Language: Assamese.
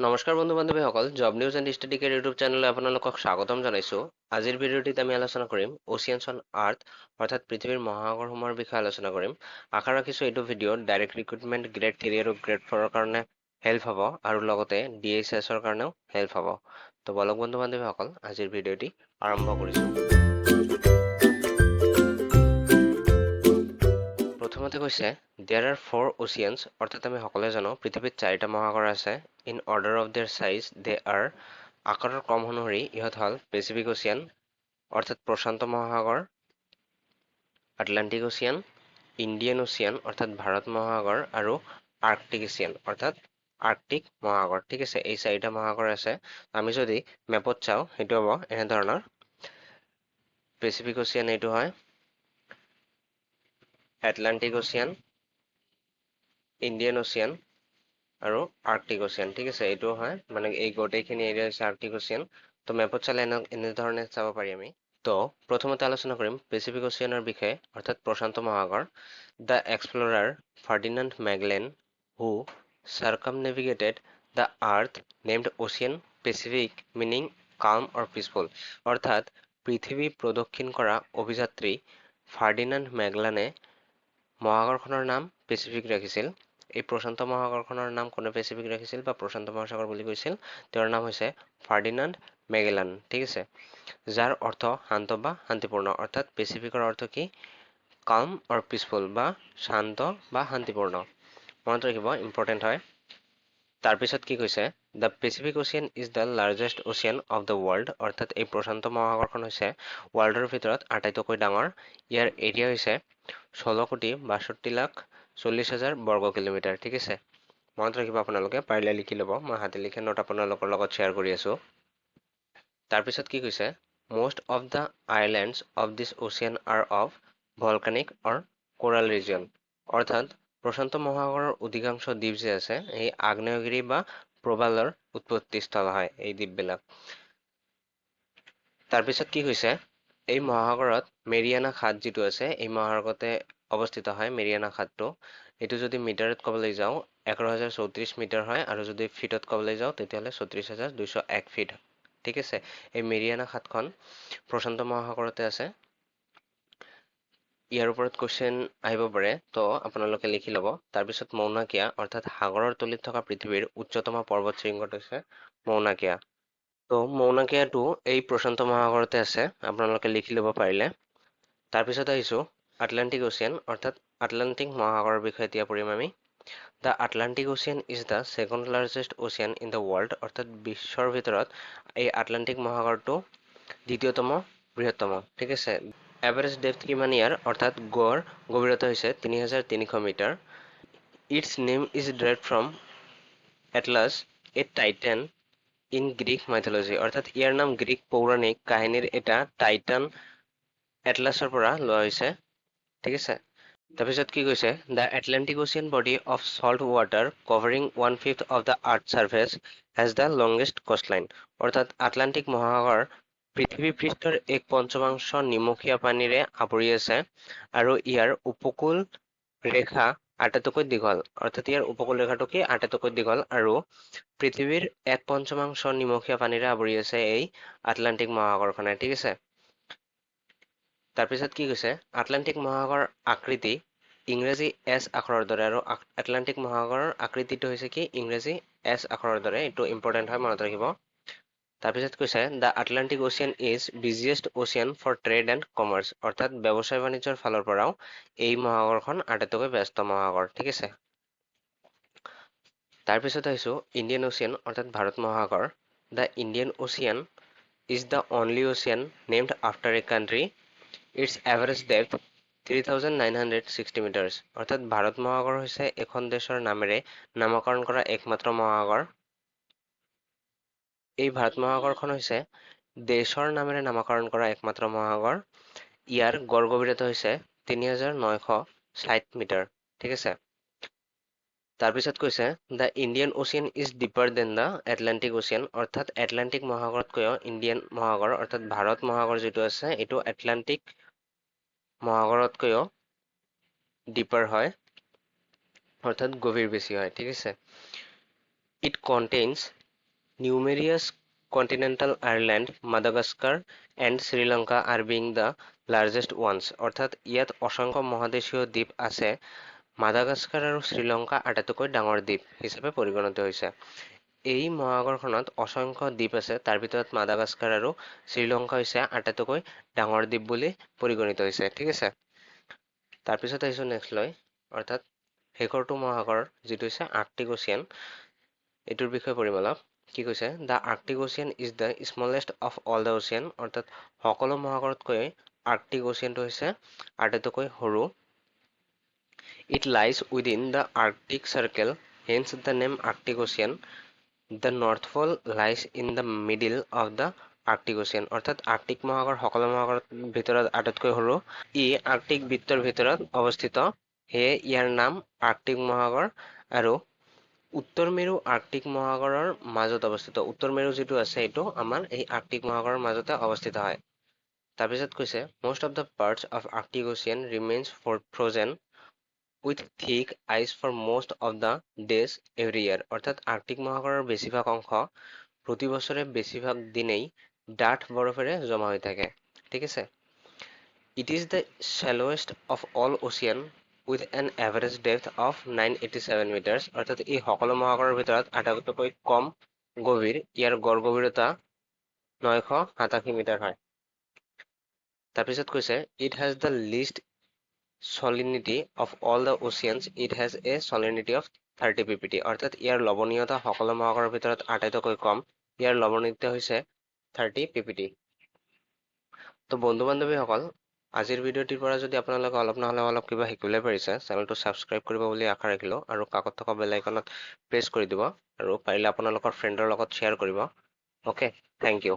নমস্কাৰ বন্ধু বান্ধৱীসকল, job news and study care YouTube চেনেললৈ আপোনালোকক স্বাগতম জনাইছোঁ। আজিৰ ভিডিঅ'টিত আমি আলোচনা কৰিম অচিয়ানছ অন আৰ্থ অৰ্থাৎ পৃথিৱীৰ মহাসাগৰসমূহৰ বিষয়ে আলোচনা কৰিম। আশা ৰাখিছোঁ এইটো ভিডিঅ'ত ডাইৰেক্ট ৰিক্ৰুটমেণ্ট গ্ৰেড 3 আৰু গ্ৰেড 4ৰ কাৰণে হেল্প হ'ব আৰু লগতে DHSৰ কাৰণেও হেল্প হ'ব। তো বলক বন্ধু বান্ধৱীসকল, আজিৰ ভিডিঅ'টি আৰম্ভ কৰিছোঁ। প্ৰথমতে কৈছে দেয়াৰ আৰ 4 অচিয়ানছ, অৰ্থাৎ আমি সকলোৱে জানো পৃথিৱীত 4টা মহাসাগৰ আছে। In order of their size they are, আকাৰৰ ক্ৰম অনুসৰি ইহঁত হ'ল পেচিফিক অচিয়ান অৰ্থাৎ প্ৰশান্ত মহাসাগৰ, আটলান্টিক অচিয়ান, ইণ্ডিয়ান অচিয়ান অৰ্থাৎ ভাৰত মহাসাগৰ আৰু আৰ্কটিক অচিয়ান অৰ্থাৎ আৰ্কটিক মহাসাগৰ। ঠিক আছে, এই 4টা মহাসাগৰ আছে। আমি যদি মেপত চাওঁ সেইটো হ'ব এনেধৰণৰ। পেচিফিক অচিয়ান এইটো হয়, আটলান্টিক অচিয়ান, ইণ্ডিয়ান অচিয়ান আৰু আৰ্কটিক অচিয়ান। ঠিক আছে, এইটো হয় মানে এই গোটেইখিনি এৰিয়া হৈছে আৰ্কটিক অচিয়ান। তো মেপত চালে এনেধৰণে চাব পাৰি আমি। তো প্ৰথমতে আলোচনা কৰিম পেচিফিক অচিয়ানৰ বিষয়ে অৰ্থাৎ প্ৰশান্ত মহাসাগৰ। The explorer Ferdinand Magellan who circumnavigated the earth named ocean pacific meaning calm or peaceful, অৰ্থাৎ পৃথিৱী প্ৰদক্ষিণ কৰা অভিযাত্ৰী ফাৰ্ডিনাণ্ড মেগেলানে মহাসাগৰখনৰ নাম পেচিফিক ৰাখিছিল। এই প্ৰশান্ত মহাসাগৰখনৰ নাম কোনে পেচিফিক ৰাখিছিল বা প্ৰশান্ত মহাসাগৰ বুলি কৈছিল? তেওঁৰ নাম হৈছে ফাৰ্ডিনাণ্ড মেগেলান। ঠিক আছে, যাৰ অৰ্থ শান্ত বা শান্তিপূৰ্ণ, অৰ্থাৎ পেচিফিকৰ অৰ্থ কি? কাম অৰ পিচফুল বা শান্ত বা শান্তিপূৰ্ণ। মনত ৰাখিব, ইম্পৰ্টেণ্ট হয়। তাৰপিছত কি কৈছে? The Pacific ocean is the largest ocean of the world, অৰ্থাৎ এই প্ৰশান্ত মহাসাগৰখন হৈছে ৱৰ্ল্ডৰ ভিতৰত আটাইতকৈ ডাঙৰ। ইয়াৰ এৰিয়া হৈছে 16,62,40,000 বৰ্গ কিলোমিটাৰ। ঠিক আছে, মনত ৰাখিব, আপোনালোকে পাৰিলে লিখি ল'ব। মই হাতে লিখা নোট আপোনালোকৰ লগত শ্বেয়াৰ কৰি আছোঁ। তাৰপিছত কি কৈছে? most of the islands of this ocean are of volcanic or coral region, অৰ্থাৎ প্ৰশান্ত মহাসাগৰৰ অধিকাংশ দ্বীপ যে আছে এই আগ্নেয়গিৰি বা প্ৰবালৰ উৎপত্তিস্থল হয় এই দ্বীপবিলাক। তাৰপিছত কি কৈছে? এই মহাসাগৰত মেৰিয়ানা খাদ যিটো আছে এই মহাসাগৰতে অৱস্থিত হয় মেৰিয়ানা খাদটো। এইটো যদি মিটাৰত ক'বলৈ যাওঁ 11,034 মিটাৰ হয়, আৰু যদি ফিটত ক'বলৈ যাওঁ তেতিয়াহ'লে 34,201 ফিট। ঠিক আছে, এই মেৰিয়ানা খাদখন প্ৰশান্ত মহাসাগৰতে আছে। ইয়াৰ ওপৰত কুৱেশ্যন আহিব পাৰে, তো আপোনালোকে লিখি ল'ব। তাৰপিছত মৌনাকিয়া, অৰ্থাৎ সাগৰৰ তলিত থকা পৃথিৱীৰ উচ্চতম পৰ্বত শৃংগটো হৈছে মৌনাকিয়া। তো মৌনাকিয়াটো এই প্ৰশান্ত মহাসাগৰতে আছে, আপোনালোকে লিখি ল'ব পাৰিলে। তাৰপিছত আহিছোঁ আটলান্টিক অচিয়ান, অৰ্থাৎ আটলান্টিক মহাসাগৰৰ বিষয়ে এতিয়া পঢ়িম আমি। The Atlantic ocean is the second largest ocean in the world, অৰ্থাৎ বিশ্বৰ ভিতৰত এই আটলান্টিক মহাসাগৰটো দ্বিতীয়তম বৃহত্তম। ঠিক আছে, এভাৰেজ ডেপ্থ কিমান ইয়াৰ? অৰ্থাৎ গড় গভীৰতা হৈছে 3,300 metre. Its name is derived from Atlas, a Titan in Greek mythology, অৰ্থাৎ ইয়াৰ নাম গ্ৰীক পৌৰাণিক কাহিনীৰ এটা টাইটান এটলাছৰ পৰা লোৱা হৈছে। ঠিক আছে, তাৰপিছত কি কৈছে? The Atlantic ocean body of salt water covering 1/5 of the earth surface has the longest coastline, অৰ্থাৎ আটলান্টিক মহাসাগৰ পৃথিৱী পৃষ্ঠৰ 1/5 নিমখীয়া পানীৰে আৱৰি আছে আৰু ইয়াৰ উপকূল ৰেখা আটাইতকৈ দীঘল, অৰ্থাৎ ইয়াৰ উপকূল ৰেখাটো কি? আটাইতকৈ দীঘল, আৰু পৃথিৱীৰ 1/5 নিমখীয়া পানীৰে আৱৰি আছে এই আটলান্টিক মহাসাগৰখনে। ঠিক আছে, তাৰপিছত কি কৈছে? আটলান্টিক মহাসাগৰ আকৃতি ইংৰাজী এছ আখৰৰ দৰে, আৰু আটলান্টিক মহাসাগৰৰ আকৃতিটো হৈছে কি? ইংৰাজী এছ আখৰৰ দৰে। এইটো ইম্পৰ্টেণ্ট হয়, মনত ৰাখিব। তাৰপিছত কৈছে the Atlantic ocean is biggest ocean for trade and commerce, অৰ্থাৎ ব্যৱসায় বাণিজ্যৰ ফালৰ পৰাও এই মহাসাগৰখন আটাইতকৈ ব্যস্ত মহাসাগৰ। ঠিক আছে, তাৰপিছত আহিছোঁ ইণ্ডিয়ান অচিয়ান, অৰ্থাৎ ভাৰত মহাসাগৰ। The Indian ocean is the only ocean named after a country, its average depth 3,960 metres, অৰ্থাৎ ভাৰত মহাসাগৰ হৈছে এখন দেশৰ নামেৰে নামকৰণ কৰা একমাত্ৰ মহাসাগৰ। এই ভাৰত মহাসাগৰখন হৈছে দেশৰ নামেৰে নামকৰণ কৰা একমাত্ৰ মহাসাগৰ। ইয়াৰ গড় গভীৰতা হৈছে 3,960 মিটাৰ। ঠিক আছে, তাৰপিছত কৈছে the Indian ocean is deeper than the Atlantic ocean, অৰ্থাৎ এটলান্টিক মহাসাগৰতকৈও ইণ্ডিয়ান মহাসাগৰ অৰ্থাৎ ভাৰত মহাসাগৰ যিটো আছে এইটো এটলান্টিক মহাসাগৰতকৈও ডিপাৰ হয়, অৰ্থাৎ গভীৰ বেছি হয়। ঠিক আছে, it contains Numerous continental Ireland, Madagascar and Sri Lanka are being the largest ones. অৰ্থাৎ ইয়াত অসংখ্য মহাদেশীয় দ্বীপ আছে। মাদাগাস্কাৰ আৰু শ্ৰীলংকা আটাইতকৈ ডাঙৰ দ্বীপ হিচাপে পৰিগণিত হৈছে। এই মহাসাগৰখনত অসংখ্য দ্বীপ আছে, তাৰ ভিতৰত মাদাগাস্কাৰ আৰু শ্ৰীলংকা হৈছে আটাইতকৈ ডাঙৰ দ্বীপ বুলি পৰিগণিত হৈছে। ঠিক আছে, তাৰপিছত আহিছোঁ নেক্সট লৈ, অৰ্থাৎ শেষৰটো মহাসাগৰ যিটো হৈছে আৰ্কটিক অচিয়ান, এইটোৰ বিষয়ে পঢ়িম অলপ। কি কৈছে? The Arctic ocean is the smallest of all the ocean, অৰ্থাৎ সকলো মহাসাগৰতকৈ আৰ্কটিক অচিয়ানটো হৈছে আটাইতকৈ সৰু। It lies within the Arctic circle, hence the name Arctic ocean. The North Pole lies in the middle of the Arctic ocean, অৰ্থাৎ আৰ্কটিক মহাসাগৰ সকলো মহাসাগৰৰ ভিতৰত আটাইতকৈ সৰু। ই আৰ্কটিক বৃত্তৰ ভিতৰত অৱস্থিত, সেয়ে ইয়াৰ নাম আৰ্কটিক মহাসাগৰ। আৰু উত্তৰ মেৰু আৰ্কটিক মহাসাগৰৰ মাজত অৱস্থিত। উত্তৰ মেৰু যিটো আছে এইটো আমাৰ এই আৰ্কটিক মহাসাগৰৰ মাজতে অৱস্থিত হয়। তাৰপিছত কৈছে most of the parts of Arctic Ocean remains frozen with thick ice for most of the days every year, অৰ্থাৎ আৰ্কটিক মহাসাগৰৰ বেছিভাগ অংশ প্ৰতি বছৰে বেছিভাগ দিনেই ডাঠ বৰফেৰে জমা হৈ থাকে। ঠিক আছে, it is the shallowest of all ocean with an average depth of 987 meters, অৰ্থাৎ এই সকলো মহাসাগৰৰ ভিতৰত আটাইতকৈ কম গভীৰ, ইয়াৰ গড় গভীৰতা 987 মিটাৰ হয়। তাৰপিছত কৈছে it has the least salinity of all the oceans, it has a salinity of 30 ppt, অৰ্থাৎ ইয়াৰ লৱণীয়তা সকলো মহাসাগৰৰ ভিতৰত আটাইতকৈ কম, ইয়াৰ লৱণীয়তা হৈছে 30 ppt। তো বন্ধু বান্ধৱীসকল, আজিৰ ভিডিঅ'টিৰ পৰা যদি আপোনালোকে অলপ নহ'লে অলপ কিবা শিকিবলৈ পাৰিছে, চেনেলটো ছাবস্ক্ৰাইব কৰিব বুলি আশা ৰাখিলোঁ আৰু কাষত থকা বেল আইকনত প্ৰেছ কৰি দিব আৰু পাৰিলে আপোনালোকৰ ফ্ৰেণ্ডৰ লগত শ্বেয়াৰ কৰিব। Okay, thank U.